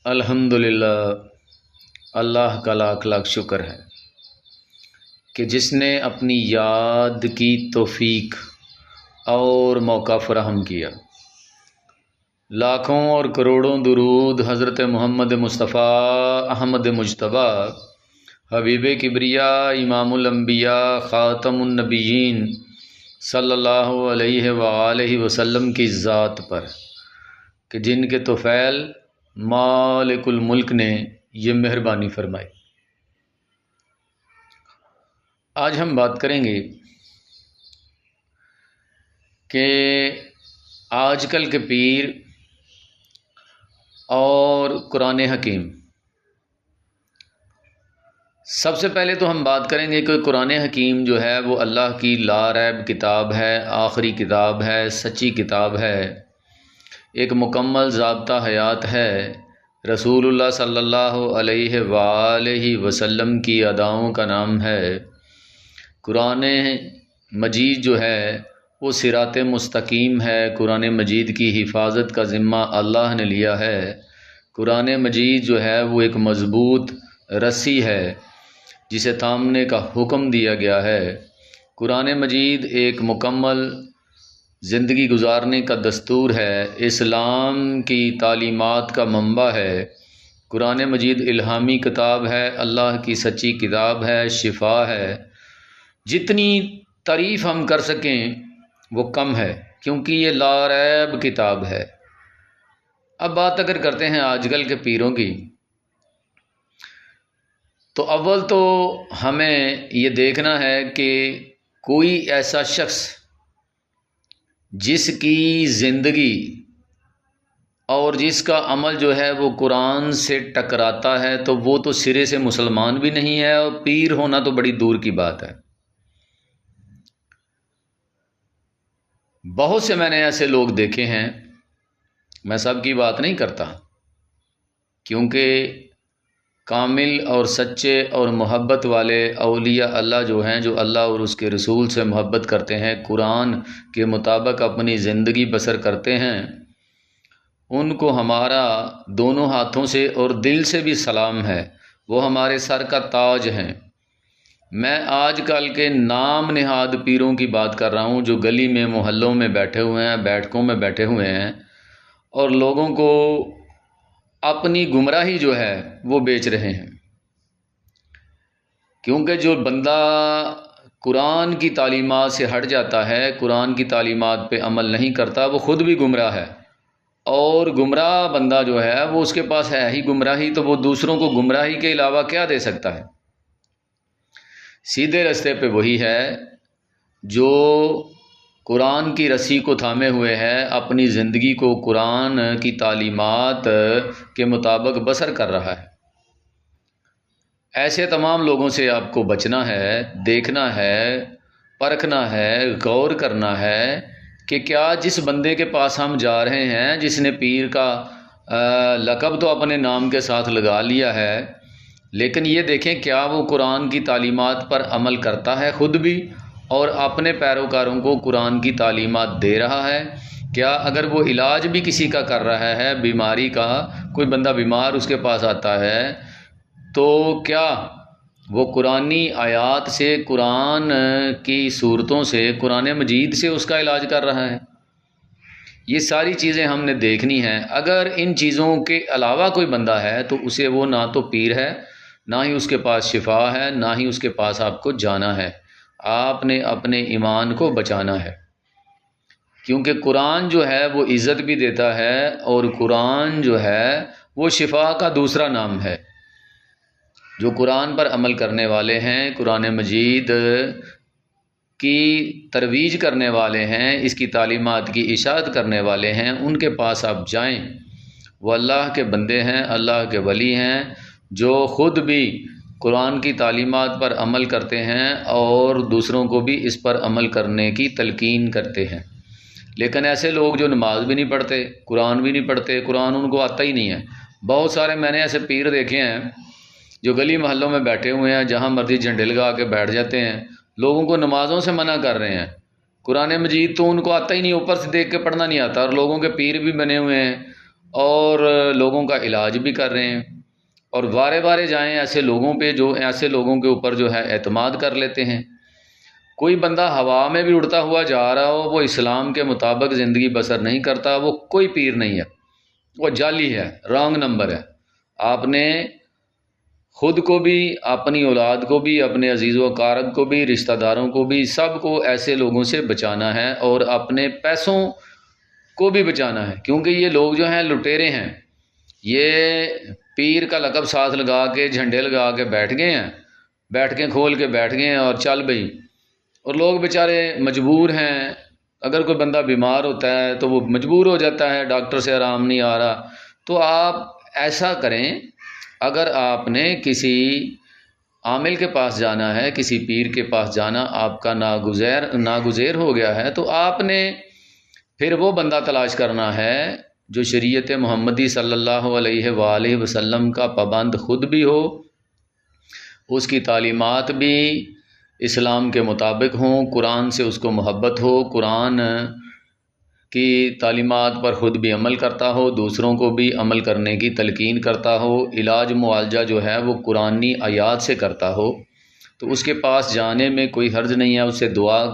الحمدللہ، اللہ کا لاکھ لاکھ شکر ہے کہ جس نے اپنی یاد کی توفیق اور موقع فراہم کیا۔ لاکھوں اور کروڑوں درود حضرت محمد مصطفیٰ احمد مجتبیٰ حبیب کبریاء امام الانبیاء خاتم النبیین صلی اللہ علیہ وآلہ وسلم کی ذات پر کہ جن کے طفیل مالک الملک نے یہ مہربانی فرمائی۔ آج ہم بات کریں گے کہ آج کل کے پیر اور قرآن حکیم۔ سب سے پہلے تو ہم بات کریں گے کہ قرآن حکیم جو ہے وہ اللہ کی لا ریب کتاب ہے، آخری کتاب ہے، سچی کتاب ہے، ایک مکمل ضابطہ حیات ہے، رسول اللہ صلی اللہ علیہ وآلہ وسلم کی اداؤں کا نام ہے۔ قرآن مجید جو ہے وہ صراط مستقیم ہے، قرآن مجید کی حفاظت کا ذمہ اللہ نے لیا ہے۔ قرآن مجید جو ہے وہ ایک مضبوط رسی ہے جسے تھامنے کا حکم دیا گیا ہے۔ قرآن مجید ایک مکمل زندگی گزارنے کا دستور ہے، اسلام کی تعلیمات کا منبع ہے۔ قرآن مجید الہامی کتاب ہے، اللہ کی سچی کتاب ہے، شفا ہے۔ جتنی تعریف ہم کر سکیں وہ کم ہے کیونکہ یہ لا ریب کتاب ہے۔ اب بات اگر کرتے ہیں آج کل کے پیروں کی، تو اول تو ہمیں یہ دیکھنا ہے کہ کوئی ایسا شخص جس کی زندگی اور جس کا عمل جو ہے وہ قرآن سے ٹکراتا ہے تو وہ تو سرے سے مسلمان بھی نہیں ہے، اور پیر ہونا تو بڑی دور کی بات ہے۔ بہت سے میں نے ایسے لوگ دیکھے ہیں، میں سب کی بات نہیں کرتا کیونکہ کامل اور سچے اور محبت والے اولیاء اللہ جو ہیں، جو اللہ اور اس کے رسول سے محبت کرتے ہیں، قرآن کے مطابق اپنی زندگی بسر کرتے ہیں، ان کو ہمارا دونوں ہاتھوں سے اور دل سے بھی سلام ہے، وہ ہمارے سر کا تاج ہیں۔ میں آج کل کے نام نہاد پیروں کی بات کر رہا ہوں جو گلی میں محلوں میں بیٹھے ہوئے ہیں، بیٹھکوں میں بیٹھے ہوئے ہیں اور لوگوں کو اپنی گمراہی جو ہے وہ بیچ رہے ہیں۔ کیونکہ جو بندہ قرآن کی تعلیمات سے ہٹ جاتا ہے، قرآن کی تعلیمات پہ عمل نہیں کرتا، وہ خود بھی گمراہ ہے، اور گمراہ بندہ جو ہے وہ اس کے پاس ہے ہی گمراہی، تو وہ دوسروں کو گمراہی کے علاوہ کیا دے سکتا ہے؟ سیدھے رستے پہ وہی ہے جو قرآن کی رسی کو تھامے ہوئے ہے، اپنی زندگی کو قرآن کی تعلیمات کے مطابق بسر کر رہا ہے۔ ایسے تمام لوگوں سے آپ کو بچنا ہے، دیکھنا ہے، پرکھنا ہے، غور کرنا ہے کہ کیا جس بندے کے پاس ہم جا رہے ہیں، جس نے پیر کا لقب تو اپنے نام کے ساتھ لگا لیا ہے، لیکن یہ دیکھیں کیا وہ قرآن کی تعلیمات پر عمل کرتا ہے خود بھی، اور اپنے پیروکاروں کو قرآن کی تعلیمات دے رہا ہے؟ کیا اگر وہ علاج بھی کسی کا کر رہا ہے، بیماری کا، کوئی بندہ بیمار اس کے پاس آتا ہے، تو کیا وہ قرآنی آیات سے، قرآن کی صورتوں سے، قرآن مجید سے اس کا علاج کر رہا ہے؟ یہ ساری چیزیں ہم نے دیکھنی ہیں۔ اگر ان چیزوں کے علاوہ کوئی بندہ ہے تو اسے وہ نہ تو پیر ہے، نہ ہی اس کے پاس شفا ہے، نہ ہی اس کے پاس آپ کو جانا ہے۔ آپ نے اپنے ایمان کو بچانا ہے، کیونکہ قرآن جو ہے وہ عزت بھی دیتا ہے، اور قرآن جو ہے وہ شفا کا دوسرا نام ہے۔ جو قرآن پر عمل کرنے والے ہیں، قرآن مجید کی ترویج کرنے والے ہیں، اس کی تعلیمات کی اشاعت کرنے والے ہیں، ان کے پاس آپ جائیں۔ وہ اللہ کے بندے ہیں، اللہ کے ولی ہیں، جو خود بھی قرآن کی تعلیمات پر عمل کرتے ہیں اور دوسروں کو بھی اس پر عمل کرنے کی تلقین کرتے ہیں۔ لیکن ایسے لوگ جو نماز بھی نہیں پڑھتے، قرآن بھی نہیں پڑھتے، قرآن ان کو آتا ہی نہیں ہے۔ بہت سارے میں نے ایسے پیر دیکھے ہیں جو گلی محلوں میں بیٹھے ہوئے ہیں، جہاں مرضی جھنڈے لگا کے بیٹھ جاتے ہیں، لوگوں کو نمازوں سے منع کر رہے ہیں۔ قرآن مجید تو ان کو آتا ہی نہیں، اوپر سے دیکھ کے پڑھنا نہیں آتا، اور لوگوں کے پیر بھی بنے ہوئے ہیں اور لوگوں کا علاج بھی کر رہے ہیں، اور بارے بارے جائیں ایسے لوگوں پہ جو ایسے لوگوں کے اوپر جو ہے اعتماد کر لیتے ہیں۔ کوئی بندہ ہوا میں بھی اڑتا ہوا جا رہا ہو، وہ اسلام کے مطابق زندگی بسر نہیں کرتا، وہ کوئی پیر نہیں ہے، وہ جعلی ہے، رانگ نمبر ہے۔ آپ نے خود کو بھی، اپنی اولاد کو بھی، اپنے عزیز و اقارب کو بھی، رشتہ داروں کو بھی، سب کو ایسے لوگوں سے بچانا ہے، اور اپنے پیسوں کو بھی بچانا ہے، کیونکہ یہ لوگ جو ہیں لٹیرے ہیں، یہ پیر کا لقب ساتھ لگا کے جھنڈے لگا کے بیٹھ گئے ہیں، بیٹھ کے کھول کے بیٹھ گئے ہیں اور چل بھئی، اور لوگ بیچارے مجبور ہیں۔ اگر کوئی بندہ بیمار ہوتا ہے تو وہ مجبور ہو جاتا ہے، ڈاکٹر سے آرام نہیں آ رہا، تو آپ ایسا کریں، اگر آپ نے کسی عامل کے پاس جانا ہے، کسی پیر کے پاس جانا آپ کا ناگزیر ہو گیا ہے، تو آپ نے پھر وہ بندہ تلاش کرنا ہے جو شریعت محمدی صلی اللہ علیہ وآلہ وسلم کا پابند خود بھی ہو، اس کی تعلیمات بھی اسلام کے مطابق ہوں، قرآن سے اس کو محبت ہو، قرآن کی تعلیمات پر خود بھی عمل کرتا ہو، دوسروں کو بھی عمل کرنے کی تلقین کرتا ہو، علاج معالجہ جو ہے وہ قرآنی آیات سے کرتا ہو، تو اس کے پاس جانے میں کوئی حرج نہیں ہے، اس سے دعا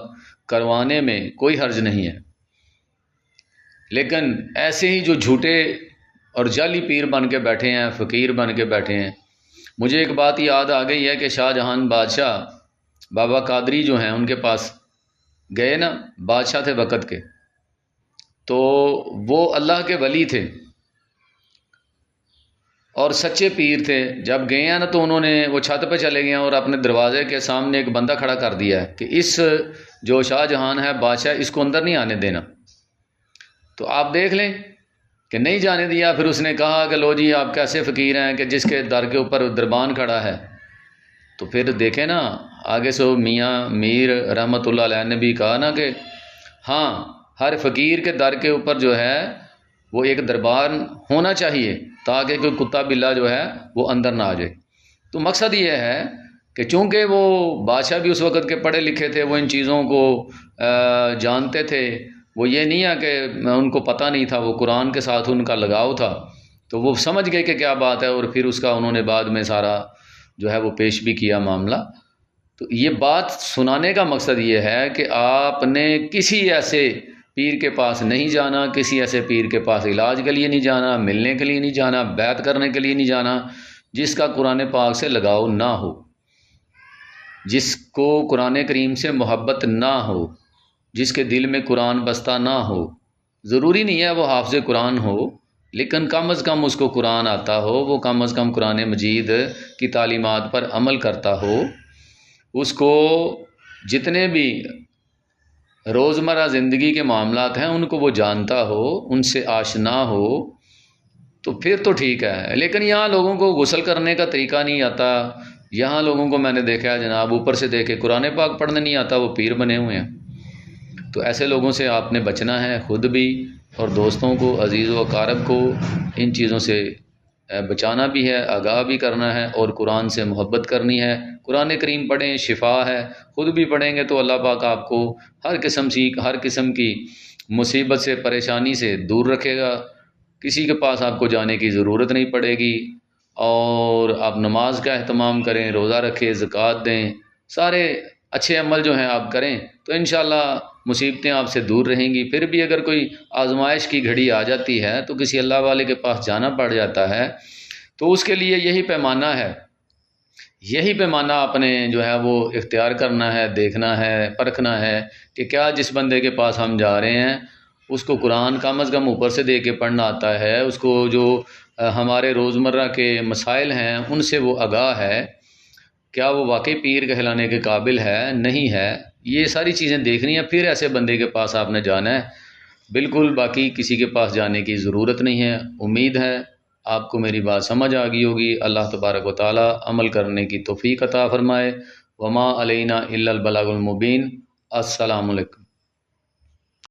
کروانے میں کوئی حرج نہیں ہے۔ لیکن ایسے ہی جو جھوٹے اور جعلی پیر بن کے بیٹھے ہیں، فقیر بن کے بیٹھے ہیں، مجھے ایک بات یاد آ گئی ہے کہ شاہ جہان بادشاہ بابا قادری جو ہیں ان کے پاس گئے نا، بادشاہ تھے وقت کے، تو وہ اللہ کے ولی تھے اور سچے پیر تھے۔ جب گئے ہیں نا تو انہوں نے وہ چھت پہ چلے گئے اور اپنے دروازے کے سامنے ایک بندہ کھڑا کر دیا ہے کہ اس جو شاہ جہان ہے بادشاہ، اس کو اندر نہیں آنے دینا۔ تو آپ دیکھ لیں کہ نہیں جانے دیا۔ پھر اس نے کہا کہ لو جی آپ کیسے فقیر ہیں کہ جس کے در کے اوپر دربان کھڑا ہے۔ تو پھر دیکھیں نا آگے سے میاں میر رحمۃ اللہ علیہ نے بھی کہا نا کہ ہاں ہر فقیر کے در کے اوپر جو ہے وہ ایک دربار ہونا چاہیے تاکہ کوئی کتا بلا جو ہے وہ اندر نہ آ جائے۔ تو مقصد یہ ہے کہ چونکہ وہ بادشاہ بھی اس وقت کے پڑھے لکھے تھے، وہ ان چیزوں کو جانتے تھے، وہ یہ نہیں ہے کہ ان کو پتہ نہیں تھا، وہ قرآن کے ساتھ ان کا لگاؤ تھا، تو وہ سمجھ گئے کہ کیا بات ہے، اور پھر اس کا انہوں نے بعد میں سارا جو ہے وہ پیش بھی کیا معاملہ۔ تو یہ بات سنانے کا مقصد یہ ہے کہ آپ نے کسی ایسے پیر کے پاس نہیں جانا، کسی ایسے پیر کے پاس علاج کے لیے نہیں جانا، ملنے کے لیے نہیں جانا، بیعت کرنے کے لیے نہیں جانا، جس کا قرآن پاک سے لگاؤ نہ ہو، جس کو قرآن کریم سے محبت نہ ہو، جس کے دل میں قرآن بستہ نہ ہو۔ ضروری نہیں ہے وہ حافظ قرآن ہو، لیکن کم از کم اس کو قرآن آتا ہو، وہ کم از کم قرآن مجید کی تعلیمات پر عمل کرتا ہو، اس کو جتنے بھی روزمرہ زندگی کے معاملات ہیں ان کو وہ جانتا ہو، ان سے آشنا ہو، تو پھر تو ٹھیک ہے۔ لیکن یہاں لوگوں کو غسل کرنے کا طریقہ نہیں آتا، یہاں لوگوں کو میں نے دیکھا ہے جناب اوپر سے دیکھے قرآن پاک پڑھنے نہیں آتا، وہ پیر بنے ہوئے ہیں۔ تو ایسے لوگوں سے آپ نے بچنا ہے، خود بھی اور دوستوں کو، عزیز و اقارب کو ان چیزوں سے بچانا بھی ہے، آگاہ بھی کرنا ہے، اور قرآن سے محبت کرنی ہے۔ قرآن کریم پڑھیں، شفا ہے، خود بھی پڑھیں گے تو اللہ پاک آپ کو ہر قسم کی مصیبت سے، پریشانی سے دور رکھے گا، کسی کے پاس آپ کو جانے کی ضرورت نہیں پڑے گی، اور آپ نماز کا اہتمام کریں، روزہ رکھیں، زکوٰۃ دیں، سارے اچھے عمل جو ہیں آپ کریں تو انشاءاللہ مصیبتیں آپ سے دور رہیں گی۔ پھر بھی اگر کوئی آزمائش کی گھڑی آ جاتی ہے تو کسی اللہ والے کے پاس جانا پڑ جاتا ہے، تو اس کے لیے یہی پیمانہ ہے، یہی پیمانہ آپ نے جو ہے وہ اختیار کرنا ہے، دیکھنا ہے، پرکھنا ہے کہ کیا جس بندے کے پاس ہم جا رہے ہیں اس کو قرآن کم از کم اوپر سے دے کے پڑھنا آتا ہے، اس کو جو ہمارے روزمرہ کے مسائل ہیں ان سے وہ آگاہ ہے، کیا وہ واقعی پیر کہلانے کے قابل ہے نہیں ہے، یہ ساری چیزیں دیکھنی ہیں، پھر ایسے بندے کے پاس آپ نے جانا ہے۔ بالکل باقی کسی کے پاس جانے کی ضرورت نہیں ہے۔ امید ہے آپ کو میری بات سمجھ آ گئی ہوگی۔ اللہ تبارک و تعالی عمل کرنے کی توفیق عطا فرمائے۔ وما علینا الا البلاغ المبین۔ السلام علیکم۔